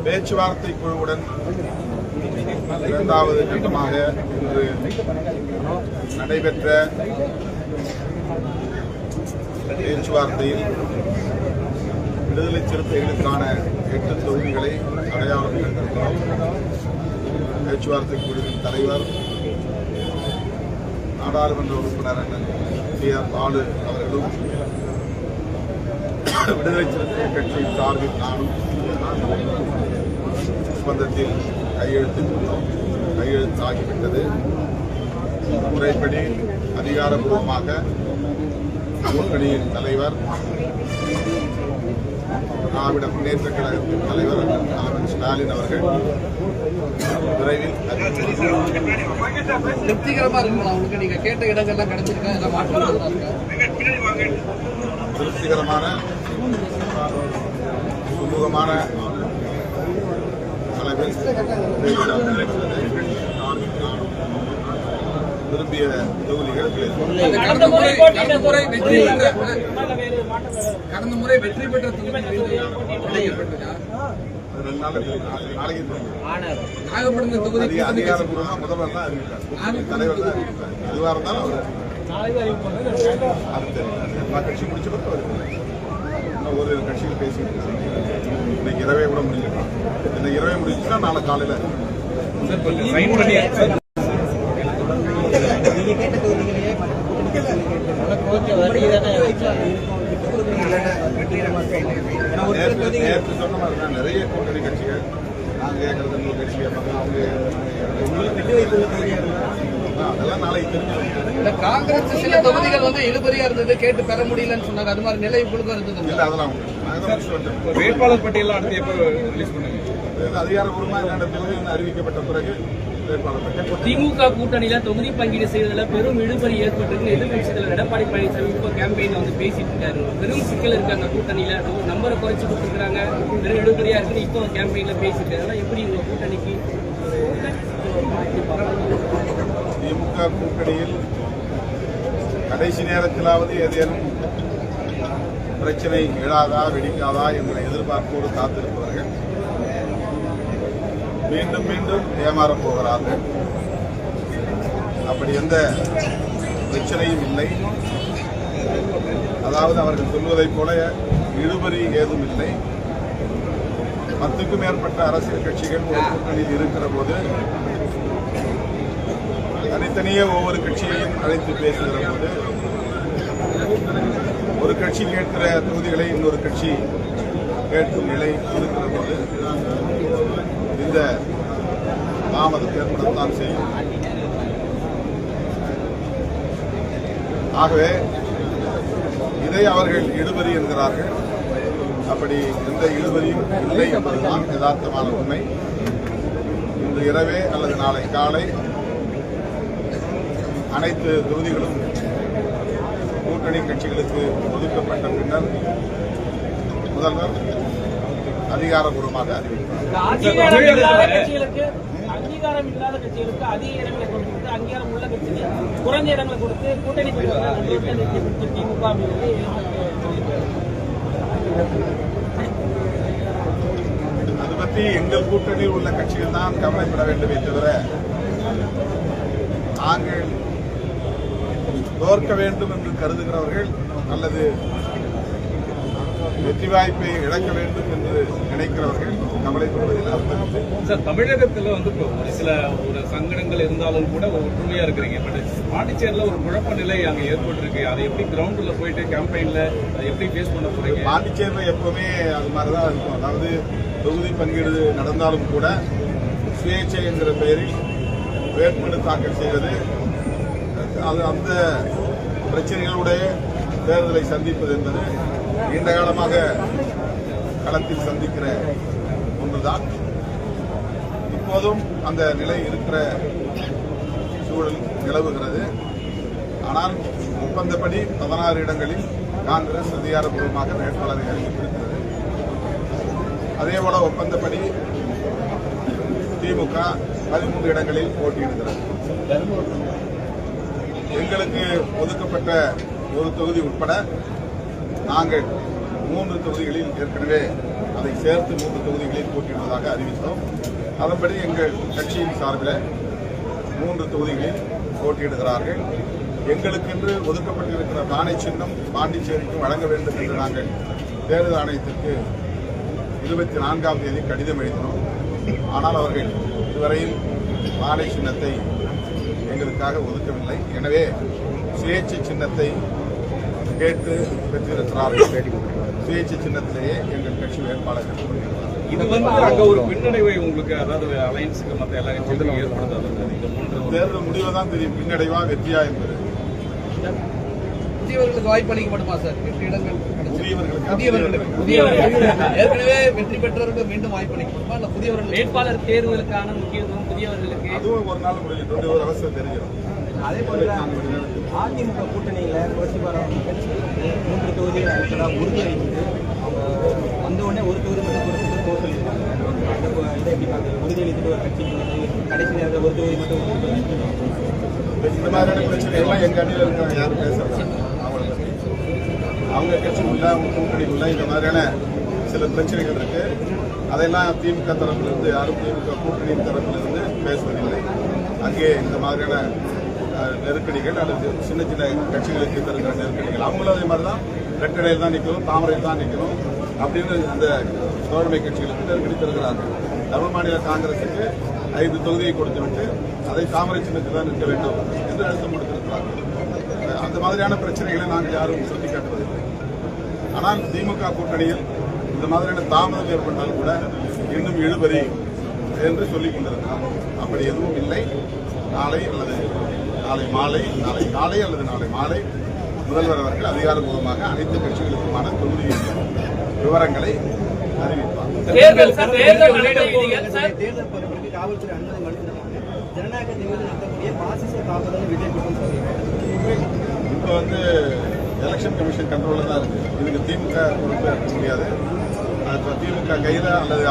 பேச்சுவார்த்தை குழுவுடன் இரண்டாவது கட்டமாக இன்று நடைபெற்ற பேச்சுவார்த்தையில் விடுதலை சிறுத்தைகளுக்கான 8 தொகுதிகளை அடையாளம் கண்டிருக்கிறோம். பேச்சுவார்த்தை குழுவின் தலைவர் நாடாளுமன்ற உறுப்பினர் டி.ஆர். பாலு அவர்களும் விடுதலை சிறுத்தைகள் கட்சியின் சார்பில் நானும் ஒப்பந்தத்தில் கையெழுத்தாகிவிட்டது. முறைப்படி அதிகாரப்பூர்வமாக கூட்டணியின் தலைவர், திராவிட முன்னேற்ற கழகத்தின் தலைவர் தலைவர் ஸ்டாலின் அவர்கள் விரைவில் திருப்திகரமா இருக்குங்களா? உங்களுக்கு நீங்க கேட்ட இடங்கள்லாம் கிடைச்சிருக்கா? எல்லாம் மாற்றம் திருப்திகரமான சுமூகமான அளவில் விரும்பிய தொகுதிகள் கடந்த முறை வெற்றி பெற்ற நாகப்பட்டினம் தொகுதி அதிகாரப்பூர்வமா முதல்வர் தான் அறிவித்தார், தலைவர் தான் அறிவித்தார். எதுவாக இருந்தாலும் அவர் எல்லா கட்சியும் முடிச்ச பிறகு அவர் இன்னும் ஒரு கட்சியில் பேசிட்டு இன்னைக்கு இரவே கூட முடிஞ்சிருக்கோம். இன்னைக்கு இரவே முடிஞ்சுன்னா நாளை காலையில் நேற்று சொன்ன மாதிரி தான் நிறைய கூட்டணி கட்சிகள் நாங்கள் கேட்கறது இன்னொரு கட்சி அவங்க அதெல்லாம் நாளைக்கு தெரிஞ்சு. காங்கிரஸ் சில தொகுதிகள் இழுபறியா இருந்தது, கேட்டு பெற முடியலன்னு சொன்னாங்க. அது மாதிரி நிலை உங்களுக்கு இருந்தது இல்லை? அதெல்லாம் வேட்பாளர் பட்டியல் அடுத்து எப்போ ரிலீஸ் பண்ணுங்க? அதிகாரப்பூர்வமாக என்னென்ன தொகுதிகள் அறிவிக்கப்பட்ட பிறகு திமுக கூட்டணியில தொகுதி பங்கீடு செய்வதில் பெரும் இழுபறி ஏற்பட்டிருக்கு. எதிர்கட்சி தலைவர் எடப்பாடி பழனிசாமி இப்போ கேம்பெயின்ல பேசிட்டு இருக்காரு. பெரும் சிக்கல் இருக்கு அந்த கூட்டணியில. நம்பரை குறைச்சு கொடுத்துருக்காங்க, பெரும் இழுபறியா இருக்கு. இப்போ கேம்பெயின்ல பேசிட்டு அதெல்லாம் எப்படி உங்க கூட்டணிக்கு? திமுக கூட்டணியில் கடைசி நேரத்திலாவது ஏதேனும் பிரச்சனை எழாதா வெடிக்காதா என்ற எதிர்பார்ப்போடு காத்திருப்பவர்கள் மீண்டும் மீண்டும் ஏமாறப் போகிறார்கள். அப்படி எந்த பிரச்சனையும் இல்லை. அதாவது அவர்கள் சொல்வதைப் போல இழுபறி ஏதும் இல்லை. 10க்கும் மேற்பட்ட அரசியல் கட்சிகள் ஒரு கூட்டணியில் இருக்கிற போது தனித்தனியே ஒவ்வொரு கட்சியையும் அழைத்து பேசுகிற போது ஒரு கட்சி கேட்கிற தொகுதிகளை இன்னொரு கட்சி கேட்கும் நிலை இருக்கிற போது இந்த தாமதம் ஏற்படத்தான் செய்யும். ஆகவே இதை அவர்கள் இழுபறி என்கிறார்கள். அப்படி எந்த இழுபறியும் இல்லை என்பதுதான் யதார்த்தமான உண்மை. இன்று இரவே அல்லது நாளை காலை அனைத்து தொகுதிகளும் கூட்டணி கட்சிகளுக்கு ஒதுக்கப்பட்ட பின்னர் முதல்வர் அதிகாரப்பூர்வமாக அறிவித்தார். அங்கீகாரம் இல்லாத கட்சிகளுக்கு அதிக இடங்களை கொடுத்து, அங்கீகாரம் உள்ள கட்சிகள் குறைஞ்ச இடங்களை கொடுத்து கூட்டணி திமுக அது பற்றி எங்கள் கூட்டணியில் உள்ள கட்சிகள் தான் கவலைப்பட வேண்டுமே தவிர நாங்கள் தோற்க வேண்டும் என்று கருதுகிறவர்கள் அல்லது வெற்றி வாய்ப்பை இழக்க வேண்டும் என்று நினைக்கிறவர்கள் கவலைப்படுவதில் அர்த்தமில்லை. சார், தமிழகத்தில் ஒரு சில சங்கடங்கள் இருந்தாலும் கூட ஒற்றுமையா இருக்கிறீங்க. பட் பாண்டிச்சேரியில் ஒரு குழப்ப நிலை அங்கே ஏற்பட்டிருக்கு. அதை எப்படி கிரவுண்ட்ல போயிட்டு கேம்பெயின்ல அதை எப்படி ஃபேஸ் பண்ண போறீங்க? பாண்டிச்சேரியில் எப்பவுமே அது மாதிரிதான் இருக்கும். அதாவது தொகுதி பங்கீடு நடந்தாலும் கூட சுயேட்சை என்கிற பெயரில் வேட்புமனு தாக்கல் செய்வது, அது அந்த பிரச்சனைகளுடைய தேர்தலை சந்திப்பது என்பது நீண்ட காலமாக களத்தில் சந்திக்கிற ஒன்றுதான். இப்போதும் அந்த நிலை இருக்கிற சூழல் நிலவுகிறது. ஆனால் ஒப்பந்தப்படி 16 இடங்களில் காங்கிரஸ் அதிகாரப்பூர்வமாக வேட்பாளரை அறிவித்திருக்கிறது. அதேபோல ஒப்பந்தப்படி திமுக 13 இடங்களில் போட்டியிடுகிறது. எங்களுக்கு ஒதுக்கப்பட்ட ஒரு தொகுதி உட்பட நாங்கள் 3 தொகுதிகளில் ஏற்கனவே அதை சேர்த்து 3 தொகுதிகளில் போட்டியிடுவதாக அறிவித்தோம். அதன்படி எங்கள் கட்சியின் சார்பில் 3 தொகுதிகளில் போட்டியிடுகிறார்கள். எங்களுக்கென்று ஒதுக்கப்பட்டிருக்கிற பானை சின்னம் பாண்டிச்சேரிக்கு வழங்க வேண்டும் என்று நாங்கள் தேர்தல் ஆணையத்திற்கு 24ஆம் தேதி கடிதம் எழுதினோம். ஆனால் அவர்கள் இதுவரையில் பானை சின்னத்தை எங்களுக்காக ஒதுக்கவில்லை. எனவே சுயேட்சை சின்னத்தை கேட்டு பெற்றிருக்கிறார்கள். சுயேட்சை சின்னத்திலேயே எங்கள் கட்சி வேட்பாளர்கள் இது அங்க ஒரு பின்னடைவை உங்களுக்கு, அதாவது அலையன்ஸுக்கு மற்ற எல்லா கட்சிகளுக்கும் ஏற்படுத்தாது. தேர்தல் முடிவு தான் தெரியும் பின்னடைவா வெற்றியா என்பது. புதியவர்களுக்கு வாய்ப்பு அளிக்கப்படுமா சார்? 8 இடங்கள் புதியவர்களுக்கு ஏற்கனவே வெற்றி பெற்றவர்கள் மீண்டும் வாய்ப்பு அளிக்கப்படுமா? இல்ல புதியவர்கள் வேட்பாளர் தேர்வுகளுக்கான முக்கியத்துவம் புதியவர்களுக்கு அதுவும் ஒரு நாள் முடியும். 21 அவசியம் தெரியும். அதே போல அதிமுக கூட்டணியில புரட்சி பாரத கட்சிகளுக்கு 3 தொகுதிகள் அளிப்பதாக உறுதியளித்து அவங்க வந்த உடனே ஒரு தொகுதி மட்டும் கொடுத்து போக சொல்லியிருக்காங்க. இதை எப்படி பார்க்குறது? உறுதியளித்துட்டு ஒரு கட்சிக்கு வந்து கடைசி நேரத்தில் ஒரு தொகுதி மட்டும் இந்த மாதிரியான பிரச்சனைகள்லாம் எங்க அணியில் இருக்கிற யாரும் பேசுறாங்க. அவங்க கட்சி உள்ள, அவங்க கூட்டணி உள்ள இந்த மாதிரியான சில பிரச்சனைகள் இருக்கு. அதையெல்லாம் திமுக தரப்பிலிருந்து யாரும் திமுக கூட்டணியின் தரப்பிலிருந்து பேசுவதில்லை. அங்கே இந்த மாதிரியான நெருக்கடிகள் அல்லது சின்ன சின்ன கட்சிகளுக்கு தருகிற நெருக்கடிகள் அவங்களும் அதே மாதிரி தான் ரெட்டடையில் தான் நிற்கணும், தாமரையில் தான் நிற்கணும் அப்படின்னு இந்த தோழமை கட்சிகளுக்கு நெருக்கடி தருகிறார்கள். தமிழ் மாநில காங்கிரசுக்கு 5 தொகுதியை கொடுத்துவிட்டு அதை தாமரை சின்னத்தில் தான் நிற்க வேண்டும் என்று அழுத்தம் கொடுத்திருக்கிறார்கள். அந்த மாதிரியான பிரச்சனைகளை நாங்கள் யாரும் சுட்டிக்காட்டுவதில்லை. ஆனால் திமுக கூட்டணியில் இந்த மாதிரியான தாமதம் ஏற்பட்டால் கூட இன்னும் இழுபறி என்று சொல்லிக் கொண்டிருக்கிறார். அப்படி எதுவும் இல்லை. நாளை அல்லது நாளை மாலை, நாளை காலை அல்லது நாளை மாலை முதல்வர் அவர்கள் அதிகாரப்பூர்வமாக அனைத்து கட்சிகளுக்குமான தொகுதி விவரங்களை அறிவிப்பார். தேர்தல் பரப்புக்கு காவல்துறை அனுமதி மறுத்திருக்காங்க. ஜனநாயக தேர்தல் நடத்தக்கூடிய பாசிச தாக்குதல் விஜய் குற்றம் சொல்லியிருக்காங்க. இப்போ எலெக்ஷன் கமிஷன் கண்ட்ரோலில் தான் இருக்கு. இதுக்கு திமுக பொறுப்பே இருக்க முடியாது. திமுக கையில அல்லது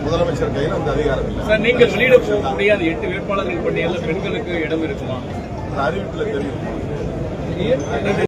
முதலமைச்சர் கையில் அந்த அதிகாரம் இல்லை. சார், நீங்கள் வெளியிட போகக்கூடிய அந்த 8 வேட்பாளர்கள் பட்டியலில் பெண்களுக்கு இடம் இருக்குமா? அறிவிப்பில் தெரியும்.